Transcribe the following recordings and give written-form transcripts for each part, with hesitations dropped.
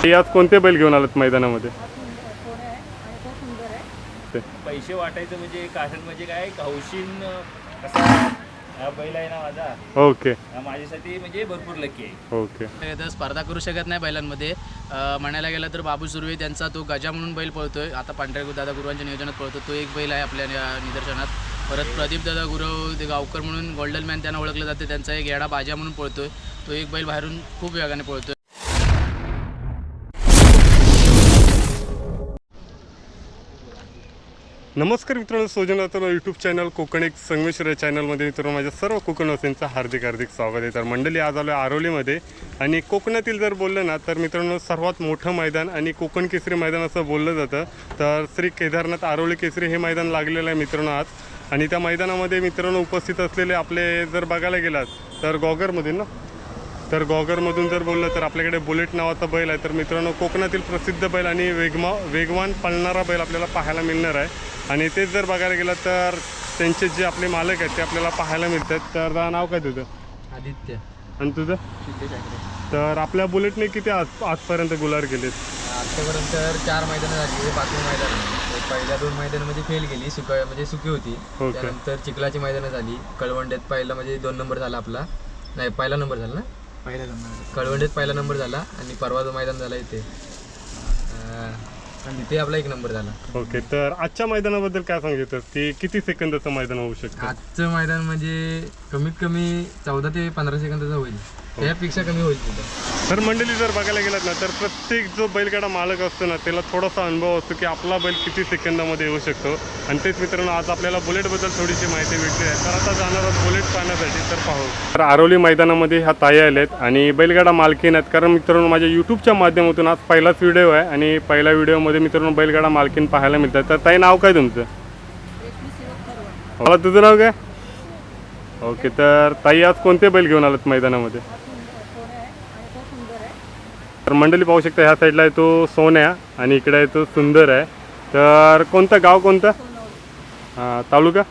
आज कोणते बैल घेऊन आलात मैदानामध्ये? पैसे वाटायचं म्हणजे कारण म्हणजे काय हौशीन कसा हा बैल आहे ना माझा. ओके माझ्यासाठी म्हणजे भरपूर लकी आहे. ओके. तर स्पर्धा करू शकत नाही बैलांमध्ये. म्हणायला गेलं तर बाबू सुर्वे त्यांचा तो गजा म्हणून बैल पळतोय आता पांढऱ्या दादा गुरुवांच्या नियोजनात पळतो. तो एक बैल आहे आपल्या निदर्शनात. परत प्रदीप दादा गुरव ते गावकर म्हणून गोल्डन मॅन त्यांना ओळखलं जाते. त्यांचा एक येडा बाजा म्हणून पळतोय. तो एक बैल बाहेरून खूप वेगाने पळतोय. नमस्कार मित्रांनो, सोजनाथर यूट्यूब चॅनल कोकण एक संगमेश्वर या चॅनलमध्ये मित्रांनो माझ्या सर्व कोकणवासींचं हार्दिक स्वागत आहे. तर मंडळी आज आलो आहे आरोलीमध्ये आणि कोकणातील जर बोललं ना तर मित्रांनो सर्वात मोठं मैदान आणि कोकण केसरी मैदान असं बोललं जातं. तर श्री केदारनाथ आरोली केसरी हे मैदान लागलेलं आहे मित्रांनो आज. आणि त्या मैदानामध्ये मित्रांनो उपस्थित असलेले आपले जर बघायला गेलात तर गॉगरमधून तर गॉगरमधून जर बोललं तर आपल्याकडे बुलेट नावाचा बैल आहे. तर मित्रांनो कोकणातील प्रसिद्ध बैल आणि वेगवान पळणारा बैल आपल्याला पाहायला मिळणार आहे. आणि तेच जर बघायला गेलं तर त्यांचे जे आपले मालक आहेत ते आपल्याला पाहायला मिळतात. तर नाव काय तुझं? आदित्य. आणि तुझं? तर आपल्या बुलेटने किती आजपर्यंत गुलाल केलेत? आतापर्यंत 4 मैदानं झाली. 5वें मैदान पहिल्या 2 मैदानामध्ये फेल गेली. सुकी होती. त्यानंतर चिखलाची मैदानं झाली. कळवंड्यात पहिला म्हणजे 2 नंबर झाला आपला. नाही पहिला नंबर झाला ना. कळवंड्यात पहिला नंबर झाला आणि परवा जो मैदान झाला इथे इथे आपला 1 नंबर झाला. ओके. तर आजच्या मैदानाबद्दल काय सांगितलं की किती सेकंदाचं मैदान होऊ शकतं? आजचं मैदान म्हणजे कमीत कमी 14 ते 15 सेकंदाचं होईल. त्यापेक्षा कमी होईल तिथं. तर मंडळी जर बघायला गेलात ना तर प्रत्येक जो बैलगाडा मालक असतो ना त्याला थोडासा अनुभव असतो की आपला बैल किती सेकंदामध्ये येऊ शकतो. आणि तेच मित्रांनो आज आपल्याला बुलेटबद्दल थोडीशी माहिती भेटली आहे. तर आता जाणार आहोत बुलेट पाहण्यासाठी. तर पाहू. तर आरोली मैदानामध्ये ह्या ताई आलेत आणि बैलगाडा मालकीण आहेत. कारण मित्रांनो माझ्या यूट्यूबच्या माध्यमातून आज पहिलाच व्हिडिओ आहे आणि पहिल्या व्हिडिओमध्ये मित्रांनो बैलगाडा मालकीण पाहायला मिळतात. तर ताई नाव काय तुमचं? मला तुझं नाव काय? ओके. तर ताई आज कोणते बैल घेऊन आलात मैदानामध्ये? तर मंडळी पाहू शकता ह्या साईडला आहे तो सोन्या आणि इकडे आहे तो सुंदर आहे. तर कोणतं गाव कोणतं? तालुका?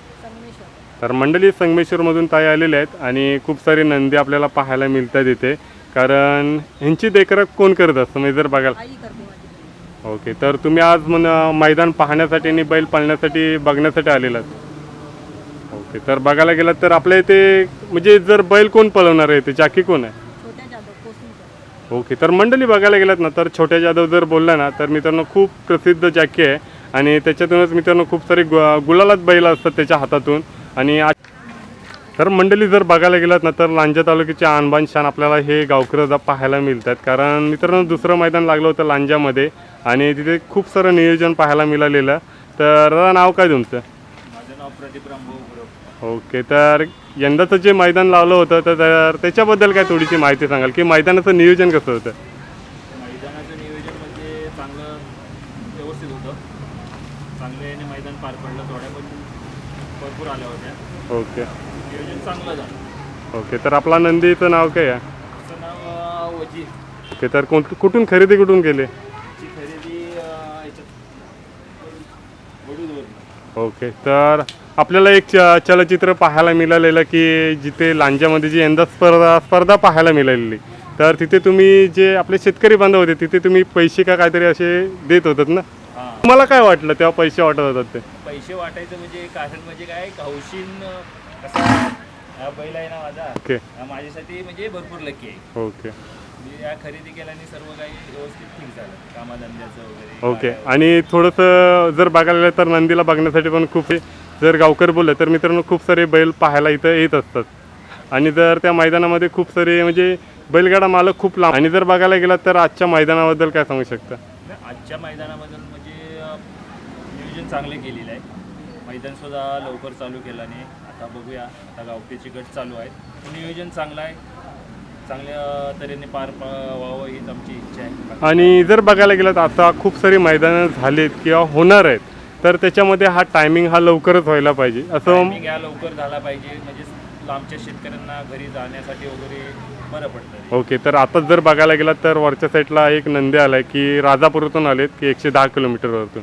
तर मंडळी संगमेश्वरमधून ताई आलेले आहेत आणि खूप सारी नंदी आपल्याला पाहायला मिळतात इथे. कारण ह्यांची देखरेख कोण करत असतं म्हणजे जर बघायला? ओके. तर तुम्ही आज मैदान पाहण्यासाठी आणि बैल पाळण्यासाठी बघण्यासाठी आलेलात? ओके. तर बघायला गेलात तर आपल्या इथे म्हणजे जर बैल कोण पळवणार आहे ते जाकी कोण आहे? ओके. तर मंडळी बघायला गेलात ना तर छोट्या जाधव जर बोलला ना तर मित्रांनो खूप प्रसिद्ध जॅकी आहे आणि त्याच्यातूनच मित्रांनो खूप सारी गुलालात बैल असतात त्याच्या हातातून. आणि तर मंडळी जर बघायला गेलात ना तर लांजा तालुक्याचे आणबान शान आपल्याला हे गावकरी पाहायला मिळतात. कारण मित्रांनो दुसरं मैदान लागलं होतं लांजामध्ये आणि तिथे खूप सारं नियोजन पाहायला मिळालेलं. तर नाव काय तुमचं? माझं नाव प्रदीप रामभाऊ गुरव. ओके. तर यंदाचं जे मैदान लावलं होतं तर त्याच्याबद्दल काय थोडीशी माहिती सांगाल की मैदानाचं नियोजन कसं होतं? मैदानाचं नियोजन म्हणजे चांगलं व्यवस्थित होतं. चांगले याने मैदान पार पडलं. जोड्या पण भरपूर आल्या होत्या. ओके. नियोजन चांगलं झालं. ओके. तर आपला नंदीचं नाव काय आहे? त्याचं नाव वजी. ओके. तर कुठून खरेदी कुठून केली? ची खरेदी याच्यात वडूदवरून. ओके. तर आपल्याला एक चलचित्र पाहायला मिळालेलं की जिथे लांजामध्ये जी यंदा स्पर्धा पाहायला मिळालेली. तर तिथे तुम्ही जे आपले शेतकरी बांधव होते तिथे तुम्ही पैसे का काहीतरी असे देत होतात ना? तुम्हाला काय वाटलं तेव्हा पैसे वाटत होतात ते? पैसे वाटायचं म्हणजे कारण म्हणजे काय हौशीन कसा हा बैल आहे ना माझा. ओके. माझ्यासाठी म्हणजे भरपूर लकी आहे. ओके. मी या खरेदी केल्याने सर्व काही व्यवस्थित ठीक झालं कामाधंद्याचं वगैरे. ओके. आणि थोडंसं जर बघायला गेलं तर नंदीला बघण्यासाठी पण खूप जर गावकर बोललं तर मित्रांनो खूप सारे बैल पाहायला इथं येत असतात. आणि जर त्या मैदानामध्ये खूप सारे म्हणजे बैलगाडा मालक खूप लांब. आणि जर बघायला गेलात तर आजच्या मैदानाबद्दल काय सांगू शकता? आजच्या मैदानामधून म्हणजे नियोजन चांगले केलेलं आहे. मैदानसुद्धा लवकर चालू केल्याने आता बघूया. आता गावकीची गट चालू आहे. नियोजन चांगलं आहे. चांगल्या तऱ्हेने पार व्हावं हीच आमची इच्छा आहे. आणि जर बघायला गेलं तर आता खूप सारी मैदानं झालीत किंवा होणार आहेत. तर त्याच्यामध्ये हा टायमिंग हा लवकरच व्हायला पाहिजे असं. या लवकर झाला पाहिजे म्हणजे लांबच्या शेतकऱ्यांना घरी जाण्यासाठी वगैरे बरं पडतं. ओके. तर आता जर बघायला गेलात तर वरच्या साईडला एक नंदी आला आहे की राजापूरतून आलेत की 110 किलोमीटरवरतून.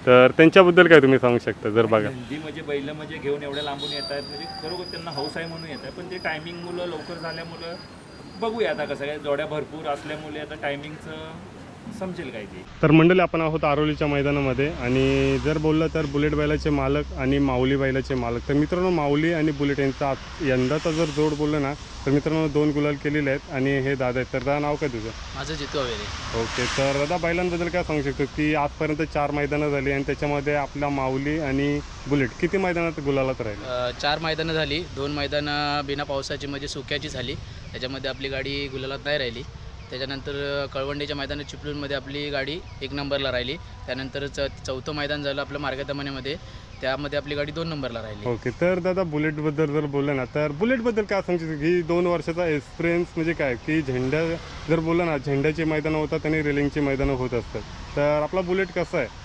तर त्यांच्याबद्दल काय तुम्ही सांगू शकता जर बघा? नंदी म्हणजे बैल म्हणजे घेऊन एवढ्या लांबून येत आहेत म्हणजे खरोखर त्यांना हौस आहे म्हणून येत आहे. पण ते टायमिंग मुलं लवकर झाल्यामुळं बघूया आता कसं काय. जोड्या भरपूर असल्यामुळे आता टायमिंगचं समजेल काय ते. तर मंडळी आपण आहोत आरोलीच्या मैदानामध्ये आणि जर बोललं तर बुलेट बैलाचे मालक आणि माऊली बैलाचे मालक. तर मित्रांनो माऊली आणि बुलेट यांचा यंदाचा जर जोड बोललं ना तर मित्रांनो 2 गुलाल केलेले आहेत आणि हे दादा आहेत. तर दादा नाव काय तुझं? माझं जितू अवेरे. ओके. तर दादा बैलांबद्दल काय सांगू शकतो की आजपर्यंत 4 मैदानं झाली आणि त्याच्यामध्ये आपला माऊली आणि बुलेट किती मैदानात गुलालात राहिले? 4 मैदानं झाली. 2 मैदानं बिना पावसाची म्हणजे सुक्याची झाली, त्याच्यामध्ये आपली गाडी गुलालात नाही राहिली. त्याच्यानंतर कळवंडीच्या मैदानात चिपळूणमध्ये आपली गाडी 1 नंबरला राहिली. त्यानंतर चौथं मैदान झालं आपलं मार्गदमनेमध्ये, त्यामध्ये आपली गाडी 2 नंबरला राहिली. ओके. तर दादा बुलेटबद्दल जर बोललं ना तर बुलेटबद्दल काय सांगू शकतो की 2 वर्षाचा एक्सपिरियन्स म्हणजे काय की झेंडा जर बोललं ना झेंड्याची मैदानं होतात आणि रेलिंगची मैदानं होत असतात. तर आपला बुलेट कसा आहे?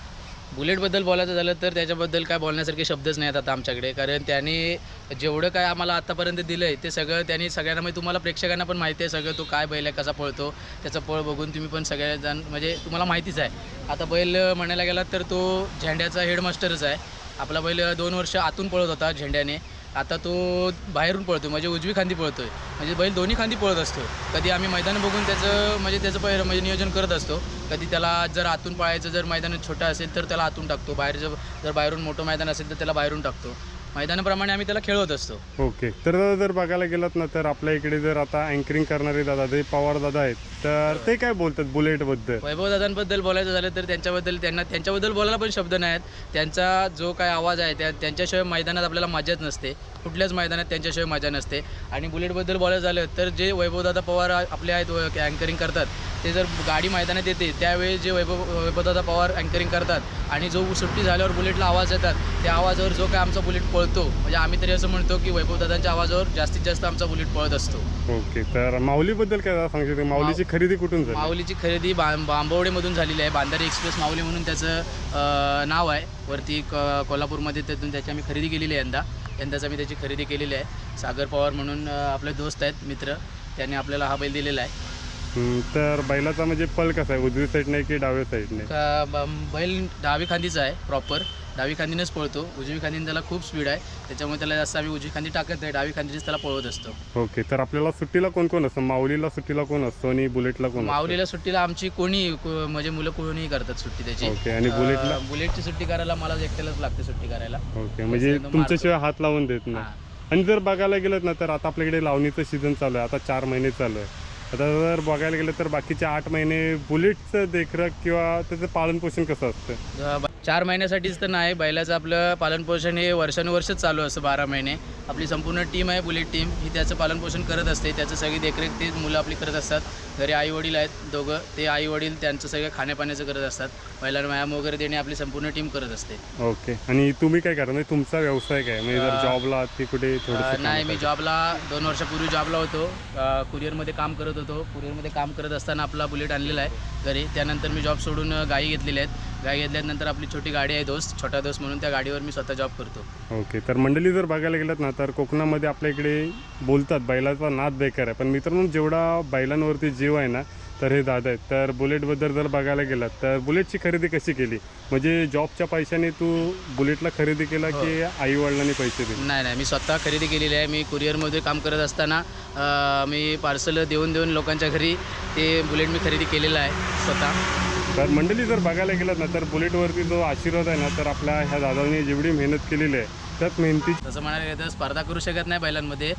बुलेटबद्दल बोलायचं झालं तर त्याच्याबद्दल काय बोलण्यासारखे शब्दच नाहीत आता आमच्याकडे, कारण त्याने जेवढं काय आम्हाला आत्तापर्यंत दिलं आहे ते सगळं त्यांनी सगळ्यांना, म्हणजे तुम्हाला प्रेक्षकांना पण माहिती आहे सगळं, तो काय बैल आहे, कसा पळतो, त्याचा पळ बघून तुम्ही पण सगळेजण म्हणजे तुम्हाला माहितीच आहे. आता बैल म्हणायला गेला तर तो झेंड्याचा हेडमास्टरच आहे. आपला बैल 2 वर्ष आतून पळत होता झेंड्याने, आता तो बाहेरून पळतो म्हणजे उजवी खांदी पळतोय, म्हणजे बैल दोन्ही खांदी पळत असतो. कधी आम्ही मैदान बघून त्याचं पहिलं म्हणजे नियोजन करत असतो. कधी त्याला जर आतून पळायचं, जर मैदान छोटं असेल तर त्याला आतून टाकतो, जर बाहेरून मोठं मैदान असेल तर त्याला बाहेरून टाकतो. मैदानाप्रमाणे आम्ही त्याला खेळवत असतो. ओके. तर दादा जर बघायला गेलात ना तर आपल्या इकडे जर आता अँकरिंग करणारे दादा जे पवार दादा आहेत तर ते काय बोलतात बुलेटबद्दल? वैभव दादांबद्दल बोलायचं झालं तर त्यांच्याबद्दल बोलायला पण शब्द नाहीत. त्यांचा जो काय आवाज आहे त्यांच्याशिवाय मैदानात आपल्याला मजाच नसते, कुठल्याच मैदानात त्यांच्याशिवाय मजा नसते. आणि बुलेटबद्दल बोलायचं झालं तर जे वैभवदादा पवार आपले आहेत अँकरिंग करतात, ते जर गाडी मैदानात येते त्यावेळी जे वैभवदादा पवार अँकरिंग करतात आणि जो सुट्टी झाल्यावर बुलेटला आवाज येतात, त्या आवाजावर जो काय आमचा बुलेट पळतो, म्हणजे आम्ही तरी असं म्हणतो की वैभवदादांच्या आवाजावर जास्तीत जास्त आमचा बुलेट पळत असतो. ओके. तर माऊलीबद्दल काय सांगू शकतो? माऊलीची खरेदी कुठून झाली? माऊलीची खरेदी बांबवडेमधून झालेली आहे. बांधारी एक्सप्रेस माऊली म्हणून त्याचं नाव आहे वरती कोल्हापूरमध्ये, त्यातून त्याची आम्ही खरेदी केलेली आहे. यंदाच आम्ही त्याची खरेदी केलेली आहे. सागर पवार म्हणून आपले दोस्त आहेत, मित्र, त्यांनी आपल्याला हा बैल दिलेला आहे. तर बैलाचा म्हणजे पल कसा आहे, उजवी साईड नाही की डाव्या साईड नाही? बैल डावी खांदीचा आहे, प्रॉपर डावी खांदीनंच पळतो. उजवी खांदीने त्याला खूप स्पीड आहे, त्याच्यामुळे त्याला जास्त आम्ही उजवी खांदी टाकत नाही, डावी खांदीचीच त्याला पळवत असतो. ओके. तर आपल्याला सुट्टीला कोण कोण असतं? माऊलीला सुट्टीला कोण असतो आणि बुलेटला कोण असतं? माऊलीला सुट्टीला आमची म्हणजे मुलं कोणीही करतात सुट्टी त्याची. ओके. आणि बुलेटला? बुलेटची सुट्टी करायला मला एकट्यालाच लागते सुट्टी करायला. ओके. म्हणजे तुमच्याशिवाय हात लावून देत नाही. आणि जर बघायला गेलं ना तर आता आपल्याकडे लावणीचं सीझन चालू आहे, आता 4 महिने चालू आहे. आता जर बघायला गेलं तर बाकीचे 8 महिने बुलेटचं देखरेख किंवा त्याचं पालनपोषण कसं असतं? 4 महिन्यासाठीच तर नाही, बैलाचं आपलं पालनपोषण हे वर्षानुवर्षच चालू असतं. 12 महिने आपली संपूर्ण टीम आहे, बुलेट टीम ही त्याचं पालनपोषण करत असते. त्याचं सगळी देखरेख ते मुलं आपली करत असतात. घरी आईवडील आहेत दोघं, ते आईवडील त्यांचं सगळं खाण्यापाण्याचं करत असतात. बैलांना व्यायाम वगैरे देणे आपली संपूर्ण टीम करत असते. ओके. आणि तुम्ही काय करा, म्हणजे तुमचा व्यवसाय काय, म्हणजे जर जॉबला की कुठे थोडंसं? नाही, मी जॉबला 2 वर्षापूर्वी जॉबला होतो, कुरिअरमध्ये काम करत होतो. कुरिअरमध्ये काम करत असताना आपला बुलेट आणलेला आहे घरी. त्यानंतर मी जॉब सोडून गाई घेतलेल्या आहेत. गाई घेतल्यानंतर आपली छोटी गाडी आहे छोटा दोस्त म्हणून, त्या गाडीवर मी स्वतः जॉब करतो. ओके. तर मंडळी जर बघायला गेलात ना तर कोकणामध्ये आपल्या इकडे बोलतात बैलाचा नाद बेकार आहे, पण मित्रांनो जेवढा बैलांवरती जीव आहे ना तर हे दादा आहेत. तर बुलेटबद्दल जर बघायला गेलात तर बुलेटची खरेदी कशी केली, म्हणजे जॉबच्या पैशाने तू बुलेटला खरेदी केला की आई वडिलांनी पैसे दिले? नाही, मी स्वतः खरेदी केलेली आहे. मी कुरिअरमध्ये काम करत असताना मी पार्सल देऊन लोकांच्या घरी ते बुलेट मी खरेदी केलेला आहे स्वतः. तर मंडळी जर बघायला गेलात ना तर बुलेटवरती जो आशीर्वाद आहे ना तर आपल्या ह्या दादांनी जेवढी मेहनत केलेली आहे त्यात मेहनती तसं म्हणायला गेलं तर स्पर्धा करू शकत नाही बैलांमध्ये.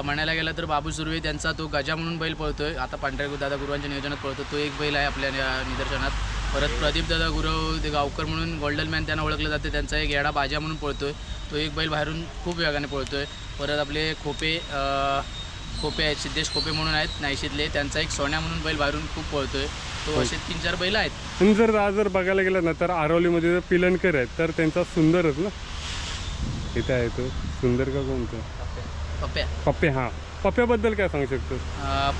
म्हणायला गेलं तर बाबू सुर्वे त्यांचा तो गजा म्हणून बैल पळतोय, आता पांढऱ्या दादा गुरुवांच्या नियोजनात पळतो, तो एक बैल आहे आपल्या निदर्शनात. परत प्रदीप दादा गुरव ते गावकर म्हणून गोल्डन मॅन त्यांना ओळखलं जाते, त्यांचा एक येडा बाजा म्हणून पळतोय, तो एक बैल बाहेरून खूप वेगाने पळतोय. परत आपले खोपे आहेत, सिद्धेश खोपे म्हणून आहेत नाशिकले, त्यांचा एक सोन्या म्हणून बैल बाहेरून खूप पळतोय. तो असे 3-4 बैल आहेत. पण जर बघायला गेलं ना तर आरवलीमध्ये जर पिलनकर आहेत तर त्यांचा सुंदरच ना इथे आहे, तो सुंदर का कोणतं? पप्प्या. हां, पप्प्याबद्दल काय सांगू शकतो?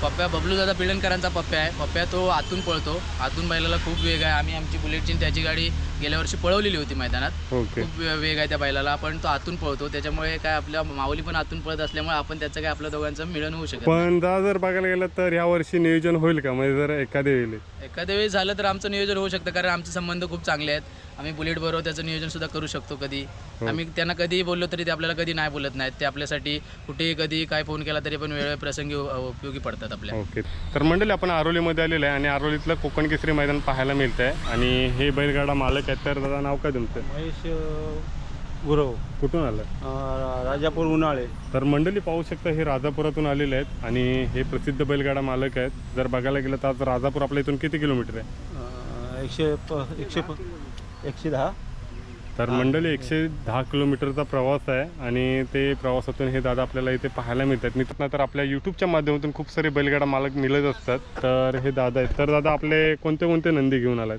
पप्प्या बबलू दादा पिळणकरांचा पप्प्या आहे. पप्प्या तो आतून पळतो, आतून बैलाला खूप वेग आहे. आम्ही आमची बुलेटची त्याची गाडी गेल्या वर्षी पळवलेली होती मैदानात. ओके. खूप वेग आहे त्या बैलाला, पण तो आतून पळतो, त्याच्यामुळे काय आपल्या माऊली पण आतून पळत असल्यामुळे आपण त्याचं काय आपल्या दोघांचं मिळून होऊ शकत. पण जर बघायला गेलं तर ह्या वर्षी नियोजन होईल का, म्हणजे जर एखाद्या वेळी झालं तर आमचं नियोजन होऊ शकतं, कारण आमचे संबंध खूप चांगले आहेत. आम्ही बुलेट बरोबर त्याचं नियोजन सुद्धा करू शकतो. कधी आम्ही त्यांना कधीही बोललो तरी ते आपल्याला कधी नाही बोलत नाहीत. ते आपल्यासाठी कुठेही कधी काय फोन केला तरी मैदानामध्ये पण वेगवेगळ्या प्रसंगी उपयोगी पडतात आपल्या. ओके. तर मंडळी आपण आरोलीमध्ये आलेलं आहे आणि आरोलीतलं कोकण केसरी मैदान पाहायला मिळतं आहे आणि हे बैलगाडा मालक आहेत. तर दादा नाव काय तुमचं? महेश गुरव, कुठून आलं? राजापूर उन्हाळे. तर मंडळी पाहू शकता हे राजापुरातून आलेले आहेत आणि हे प्रसिद्ध बैलगाडा मालक आहेत. जर बघायला गेलं तर आज राजापूर आपल्या इथून किती किलोमीटर आहे? 110. तर मंडळी 110 किलोमीटरचा प्रवास आहे आणि ते प्रवासातून हे दादा आपल्याला इथे पाहायला मिळतात. मित्रांनो, तर आपल्या यूट्यूबच्या माध्यमातून खूप सारे बैलगाडा मालक मिळत असतात. तर हे दादा आहेत. तर दादा आपले कोणते कोणते नंदी घेऊन आलात?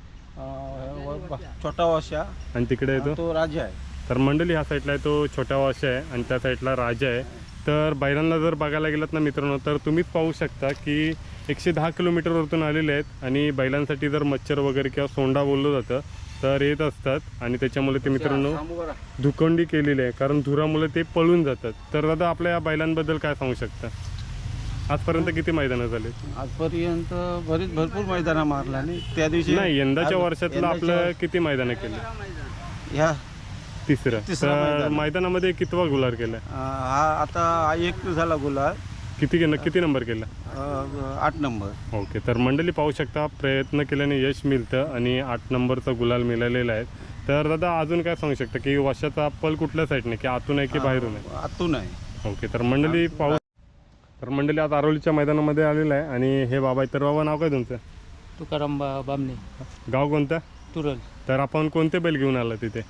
छोटा वाशा आणि तिकडे येतो तो राजा आहे. तर मंडळी ह्या साईडला आहे तो छोटा वाशा आहे आणि त्या साईडला राजा आहे. तर बैलांना जर बघायला गेलात ना मित्रांनो, तर तुम्हीच पाहू शकता की 110 किलोमीटरवरतून आलेले आहेत आणि बैलांसाठी जर मच्छर वगैरे किंवा सोंडा बोललं जातं तर येत असतात आणि त्याच्यामुळे ते मित्रांनो धुकोंडी केलेली आहे, कारण धुरामुळे ते पळून जातात. तर दादा आपल्या या बैलांबद्दल काय सांगू शकता? आजपर्यंत किती मैदानं झाले? आजपर्यंत भरपूर मैदाना मारला नाही. त्या दिवशी नाही, यंदाच्या वर्षातलं आपलं किती मैदानं केलं? ह्या तिसरं. तिसरं तर मैदान. मैदानामध्ये कितवा गुलाल केला? हा आता एक झाला गुलाल, किती नंबर केला? 8 नंबर. ओके. तर मंडळी पाहू शकता प्रयत्न केल्याने यश मिळतं आणि 8 नंबरचा गुलाल मिळालेला आहे. तर दादा अजून काय सांगू शकता की वर्षाचा पल कुठल्या साईडने, की आतून आहे की बाहेरून आहे? आतून आहे. ओके. तर मंडळी पाहू. तर मंडळी आज आरोलीच्या मैदानामध्ये आलेलं आहे आणि हे बाबा आहे. तर बाबा नाव काय तुमचं? तुकाराम बामणे, गाव कोणतं? तुरल. तर आपण कोणते बैल घेऊन आला तिथे?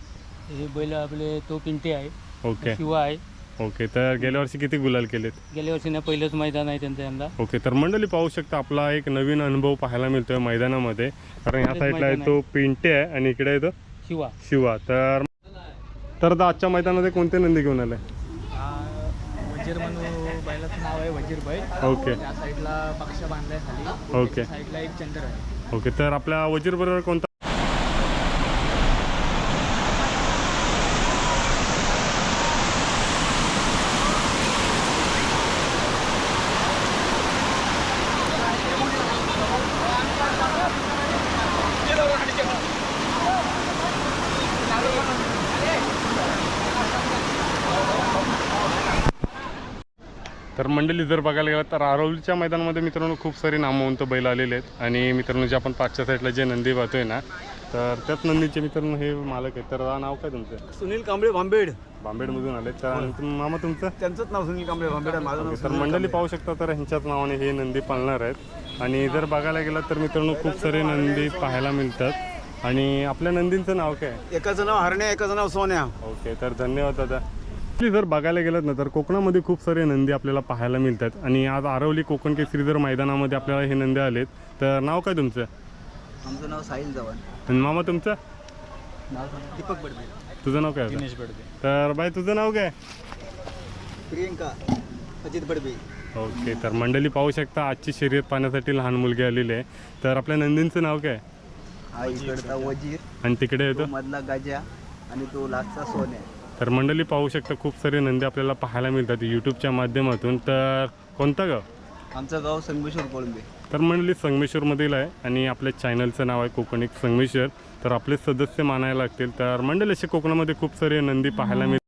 हे बैल आपले तो पिंटे आहे, ओके. शिवा आहे. ओके. तर गेल्या वर्षी किती गुलाल केलेत? गेल्या वर्षी ना पहिलंच मैदान आहे त्यांचं यंदा. ओके. तर मंडळी पाहू शकता आपला एक नवीन अनुभव पाहायला मिळतोय मैदानामध्ये, कारण ह्या साईडला आहे तो पिंटे आहे आणि इकडे आहे तो शिवा. तर आता आजच्या मैदानामध्ये कोणते नंदी घेऊन आले? वजीर म्हणून बैलाचं नाव आहे, वजीर बैल. ओके. त्या साईडला पक्ष बांधलाय खाली. ओके. साईडला एक चंद्र आहे. ओके. तर आपल्या वजीर बरोबर कोणता? तर मंडळी जर बघायला गेलं तर आरोलीच्या मैदानामध्ये मित्रांनो खूप सारे नामवंत बैल आलेले आहेत आणि मित्रांनो जे आपण पाचच्या साईडला जे नंदी पाहतोय ना, तर त्याच नंदीचे मित्रांनो हे मालक आहेत. तर नाव काय तुमचं? सुनील कांबळे भांबेड. बांबेडमधून आले. तर मामा तुमचं? त्यांचंच नाव सुनील कांबळे भांबेड आहे. माझं नाव तर मंडळी पाहू शकता तर ह्यांच्याच नावाने हे नंदी पाळणार आहेत आणि जर बघायला गेलं तर मित्रांनो खूप सारे नंदी पाहायला मिळतात. आणि आपल्या नंदींचं नाव काय? एकाचं नाव हरण्या, एकाचं नाव सोन्या. ओके. तर धन्यवाद दादा. जर बघायला गेलात ना तर कोकणामध्ये खूप सारे नंदी आपल्याला पाहायला मिळतात आणि आज आरवली कोकण केसरी जर मैदानामध्ये आपल्याला हे नंदी आलेत. तर नाव काय तुमचं? आमचं नाव साहिल चव्हाण. आणि मामा तुमचं? नाव दीपक बडबे. तुझं नाव काय होतं? दिनेश बडबे. तर बाई तुझं नाव काय? प्रियंका अजित बडबे. ओके. तर मंडळी पाहू शकता आजची शर्यत पाहण्यासाठी लहान मुलगी आलेली आहे. तर आपल्या नंदींचं नाव काय? हा इकडचा वजीर, आणि तिकडे तो येतो मधला गाजा आणि तो लास्टचा सोन्या. तर मंडळी पाहू शकता खूप सारे नंदी आपल्याला पाहायला मिळतात यूट्यूबच्या माध्यमातून. तर कोणतं गाव? आमचं गाव संगमेश्वर कोळंबे. तर मंडळी संगमेश्वरमधील आहे आणि आपल्या चॅनलचं नाव आहे कोकण एक संगमेश्वर. तर आपले सदस्य मानायला लागतील. तर मंडळी असे कोकणामध्ये खूप सारे नंदी पाहायला मिळतात.